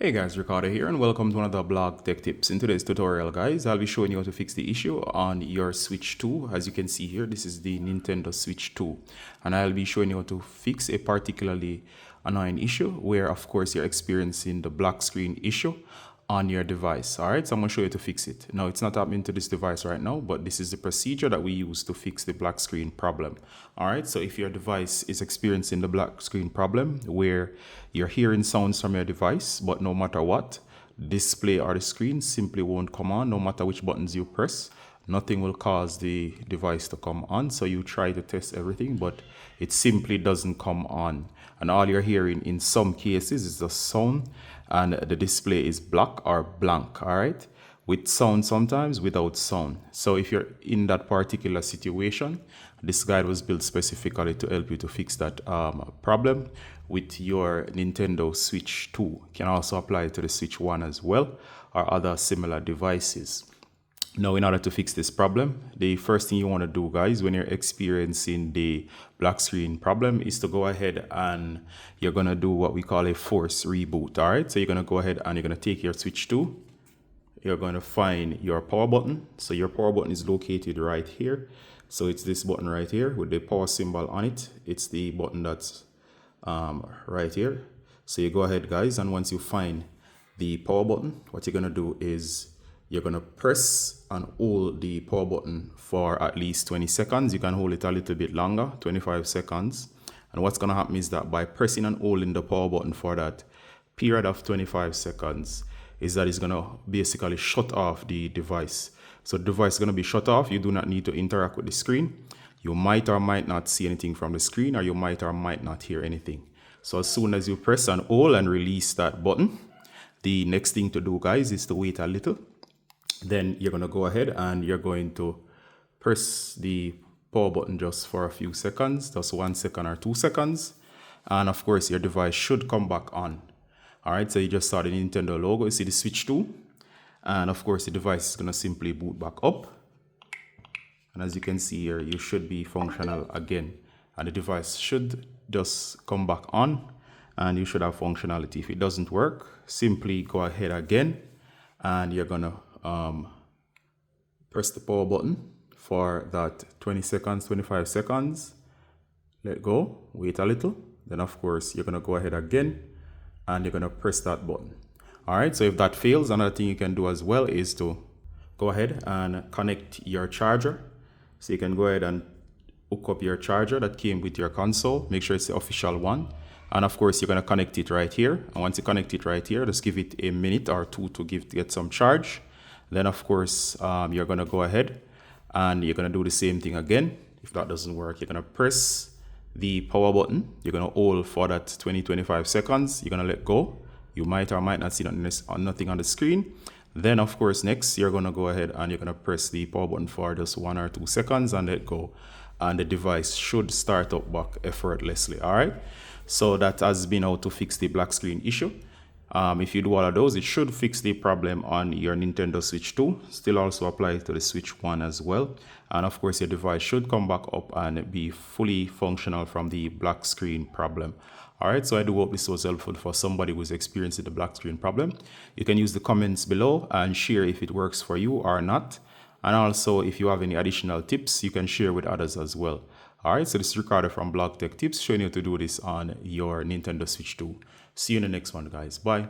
Hey guys, Ricardo here and welcome to another blog tech tips. In today's tutorial guys, I'll be showing you how to fix the issue on your Switch 2. As you can see here, this is the Nintendo Switch 2 and I'll be showing you how to fix a particularly annoying issue where of course you're experiencing the black screen issue on your device. Alright, so I'm going to show you how to fix it. Now it's not happening to this device right now, but this is the procedure that we use to fix the black screen problem. Alright, so if your device is experiencing the black screen problem where you're hearing sounds from your device, but no matter what, display or the screen simply won't come on no matter which buttons you press. Nothing will cause the device to come on. So you try to test everything, but it simply doesn't come on. And all you're hearing in some cases is the sound and the display is black or blank, all right? With sound sometimes, without sound. So if you're in that particular situation, this guide was built specifically to help you to fix that problem with your Nintendo Switch 2. You can also apply it to the Switch 1 as well or other similar devices. Now, in order to fix this problem, the first thing you want to do, guys, when you're experiencing the black screen problem is to go ahead and you're going to do what we call a force reboot. All right, so you're going to go ahead and you're going to take your Switch 2. You're going to find your power button. So your power button is located right here. So it's this button right here with the power symbol on it. It's the button that's right here. So you go ahead, guys, and once you find the power button, what you're going to do is you're going to press and hold the power button for at least 20 seconds. You can hold it a little bit longer, 25 seconds. And what's going to happen is that by pressing and holding the power button for that period of 25 seconds, is that it's going to basically shut off the device. So the device is going to be shut off. You do not need to interact with the screen. You might or might not see anything from the screen, or you might or might not hear anything. So as soon as you press and hold and release that button, the next thing to do, guys, is to wait a little. Then you're going to go ahead and you're going to press the power button just for a few seconds, just 1 second or 2 seconds. And of course, your device should come back on. All right, so you just saw the Nintendo logo. You see the Switch 2. And of course, the device is going to simply boot back up. And as you can see here, you should be functional again. And the device should just come back on. And you should have functionality. If it doesn't work, simply go ahead again. And you're going to press the power button for that 20 seconds, 25 seconds. Let go, wait a little. Then of course, you're going to go ahead again and you're going to press that button. All right, so if that fails, another thing you can do as well is to go ahead and connect your charger. So you can go ahead and hook up your charger that came with your console. Make sure it's the official one. And of course, you're going to connect it right here. And once you connect it right here, just give it a minute or two to get some charge. Then of course, you're going to go ahead and you're going to do the same thing again. If that doesn't work, you're going to press the power button. You're going to hold for that 20-25 seconds. You're going to let go. You might or might not see nothing on the screen. Then of course, next, you're going to go ahead and you're going to press the power button for just 1 or 2 seconds and let go. And the device should start up back effortlessly. All right. So that has been how to fix the black screen issue. If you do all of those, it should fix the problem on your Nintendo Switch 2. Still also apply to the Switch 1 as well. And of course, your device should come back up and be fully functional from the black screen problem. All right, so I do hope this was helpful for somebody who's experiencing the black screen problem. You can use the comments below and share if it works for you or not. And also, if you have any additional tips, you can share with others as well. All right, so this is Ricardo from Blog Tech Tips, showing you how to do this on your Nintendo Switch 2. See you in the next one, guys. Bye.